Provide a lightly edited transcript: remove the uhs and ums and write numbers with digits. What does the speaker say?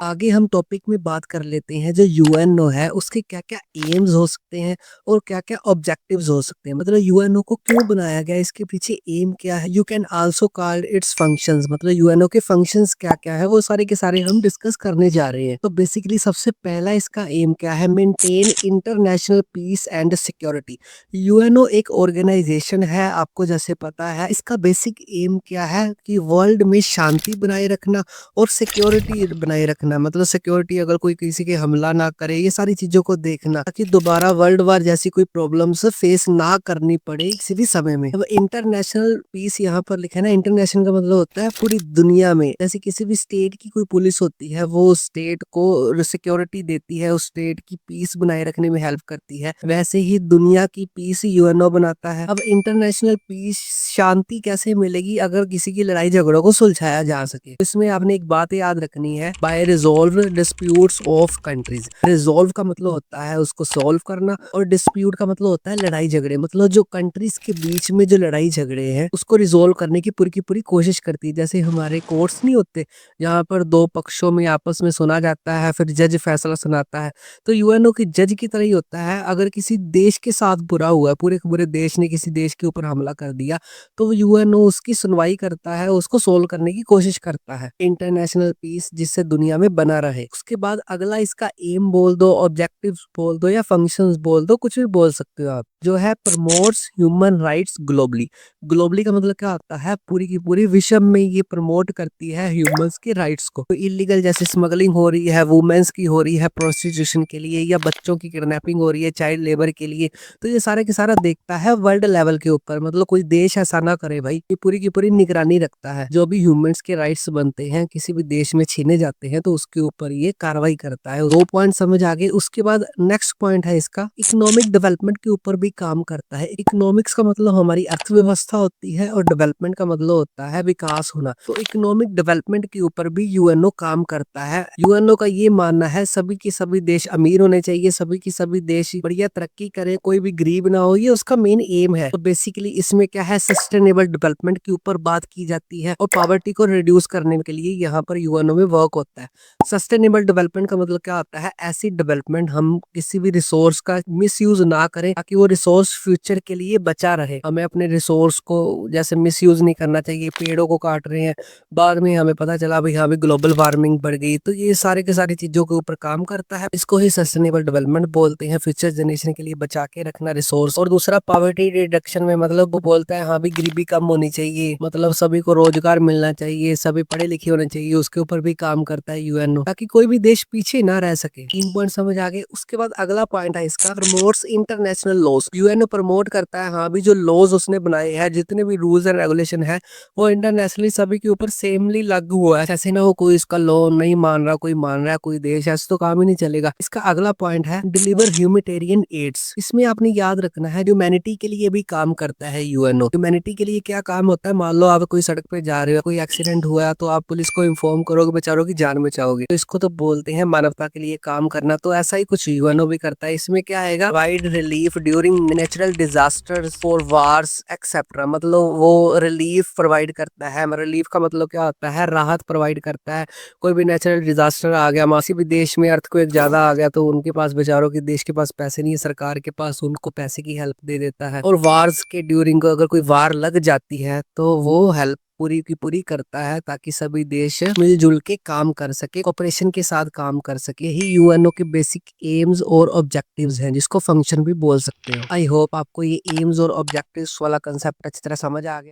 आगे हम टॉपिक में बात कर लेते हैं जो यूएनओ है उसके क्या-क्या एम्स हो सकते हैं और क्या-क्या ऑब्जेक्टिव्स हो सकते हैं। मतलब यूएनओ को क्यों बनाया गया है, इसके पीछे एम क्या है। You can also call it's functions, मतलब यूएनओ के फंक्शंस क्या-क्या है वो सारे के सारे हम डिस्कस करने जा रहे हैं। तो बेसिकली सबसे पहला इसका एम क्या है, maintain international peace and security. UNO एक ऑर्गेनाइजेशन है, आपको जैसे पता है। इसका बेसिक एम क्या है कि वर्ल्ड में शांति बनाए रखना और सिक्योरिटी बनाए रखना। मतलब सिक्योरिटी, अगर कोई किसी के हमला ना करे, ये सारी चीजों को देखना ताकि दोबारा वर्ल्ड वार जैसी कोई प्रॉब्लम्स फेस ना करनी पड़े किसी भी समय में। अब इंटरनेशनल पीस यहाँ पर लिखा है ना, इंटरनेशनल का मतलब होता है पूरी दुनिया में। जैसे किसी भी स्टेट की कोई पुलिस होती है, वो स्टेट को सिक्योरिटी देती है, उस स्टेट की पीस बनाए रखने में हेल्प करती है, वैसे ही दुनिया की पीस यूएनओ बनाता है। अब इंटरनेशनल पीस, शांति कैसे मिलेगी अगर किसी की लड़ाई झगड़ों को सुलझाया जा सके। इसमें आपने एक बात याद रखनी है, by resolve disputes of countries. Resolve का मतलब होता है उसको सॉल्व करना, और डिस्प्यूट का मतलब होता है लड़ाई झगड़े। मतलब जो कंट्रीज के बीच में जो लड़ाई झगड़े हैं उसको रिजोल्व करने की पूरी कोशिश करती है। जैसे हमारे कोर्ट्स नहीं होते, जहाँ पर दो पक्षों में आपस में सुना जाता है, फिर जज फैसला सुनाता है। तो यूएनओ की जज की तरह ही होता है। अगर किसी देश के साथ बुरा हुआ है, पूरे के पूरे देश ने किसी देश के ऊपर हमला कर दिया, तो यूएनओ उसकी सुनवाई करता है, उसको सोल्व करने की कोशिश करता है। इंटरनेशनल पीस जिससे दुनिया में बना रहे। उसके बाद अगला इसका एम बोल दो, ऑब्जेक्टिव्स बोल दो या फंक्शंस बोल दो, कुछ भी बोल सकते हो आप। जो है promotes human rights globally. Globally का मतलब क्या होता है, पूरी की पूरी विश्व में ये प्रमोट करती है ह्यूमंस के राइट्स को। तो इलीगल जैसे स्मगलिंग हो रही है, वुमेन्स की हो रही है प्रोस्टिट्यूशन के लिए, या बच्चों की किडनैपिंग हो रही है चाइल्ड लेबर के लिए, तो ये सारे के सारा देखता है वर्ल्ड लेवल के ऊपर। मतलब कोई देश ऐसा ना करे भाई, ये पूरी की पूरी निगरानी रखता है। जो भी ह्यूमंस के राइट्स बनते हैं किसी भी देश में छीने जाते हैं, तो उसके ऊपर ये कार्रवाई करता है। 2 पॉइंट समझ आ गए। उसके बाद नेक्स्ट पॉइंट है इसका, इकोनॉमिक डेवलपमेंट के ऊपर भी काम करता है। इकोनॉमिक्स का मतलब हमारी अर्थव्यवस्था होती है, और डेवलपमेंट का मतलब होता है विकास होना। तो इकोनॉमिक डेवलपमेंट के ऊपर भी यूएनओ काम करता है। यूएनओ का ये मानना है सभी के सभी देश अमीर होने चाहिए, सभी के सभी देश बढ़िया तरक्की करें, कोई भी गरीब ना हो, ये उसका मेन एम है। तो बेसिकली इसमें क्या है, सस्टेनेबल डेवलपमेंट के ऊपर बात की जाती है, और पॉवर्टी को रिड्यूस करने के लिए यहाँ पर यूएनओ में वर्क होता है। सस्टेनेबल डेवलपमेंट का मतलब क्या होता है, ऐसी डेवलपमेंट हम किसी भी रिसोर्स का मिसयूज ना करें, ताकि वो रिसोर्स फ्यूचर के लिए बचा रहे। हमें अपने रिसोर्स को जैसे मिसयूज नहीं करना चाहिए। पेड़ों को काट रहे हैं, बाद में हमें पता चला भाई हाँ भी ग्लोबल वार्मिंग बढ़ गई, तो ये सारे के सारी चीजों के ऊपर काम करता है। इसको ही सस्टेनेबल डेवलपमेंट बोलते हैं, फ्यूचर जनरेशन के लिए बचा के रखना रिसोर्स। और दूसरा पॉवर्टी रिडक्शन में मतलब वो बोलता है हाँ भी गरीबी कम होनी चाहिए, मतलब सभी को रोजगार मिलना चाहिए, सभी पढ़े लिखे होने चाहिए, उसके ऊपर भी काम करता है यूएनओ, ताकि कोई भी देश पीछे ना रह सके। 3 पॉइंट समझ आ गए। उसके बाद अगला पॉइंट है इसका, promotes international laws. UNO promote करता है हाँ भी जो लॉज उसने बनाए हैं, जितने भी रूल्स एंड रेगुलेशन है, वो इंटरनेशनली सभी के ऊपर सेमली लागू हुआ है। ऐसे ना हो कोई इसका लॉ नहीं मान रहा, कोई मान रहा है, कोई देश, ऐसे तो काम ही नहीं चलेगा। इसका अगला पॉइंट है डिलीवर ह्यूमैनिटेरियन एड्स। इसमें आपने याद रखना है ह्यूमैनिटी के लिए भी काम करता है यूएनओ। ह्यूमैनिटी के लिए क्या काम होता है, मान लो आप कोई सड़क पे जा रहे हो, कोई एक्सीडेंट हुआ तो आप पुलिस को इन्फॉर्म करोगे, बेचारों की जान बचाओगे, तो इसको तो बोलते हैं मानवता के लिए काम करना। तो ऐसा ही कुछ यूएनओ भी करता है। इसमें क्या आएगा, wide relief during natural disasters for wars etcetera. मतलब वो रिलीफ प्रोवाइड करता है। रिलीफ का मतलब क्या होता है, राहत प्रोवाइड करता है। कोई भी नेचुरल डिजास्टर आ गया, किसी भी देश में अर्थक्वेक ज्यादा आ गया, तो उनके पास बेचारों के देश के पास पैसे नहीं है, सरकार के पास, उनको पैसे की हेल्प दे देता है। और वार्स के ड्यूरिंग को अगर कोई वार लग जाती है तो वो हेल्प पूरी की पूरी करता है, ताकि सभी देश मिलजुल के काम कर सके, कोऑपरेशन के साथ काम कर सके। ही यूएनओ के बेसिक एम्स और ऑब्जेक्टिव्स हैं, जिसको फंक्शन भी बोल सकते हो। आई होप आपको ये एम्स और ऑब्जेक्टिव्स वाला कंसेप्ट अच्छी तरह समझ आ गया।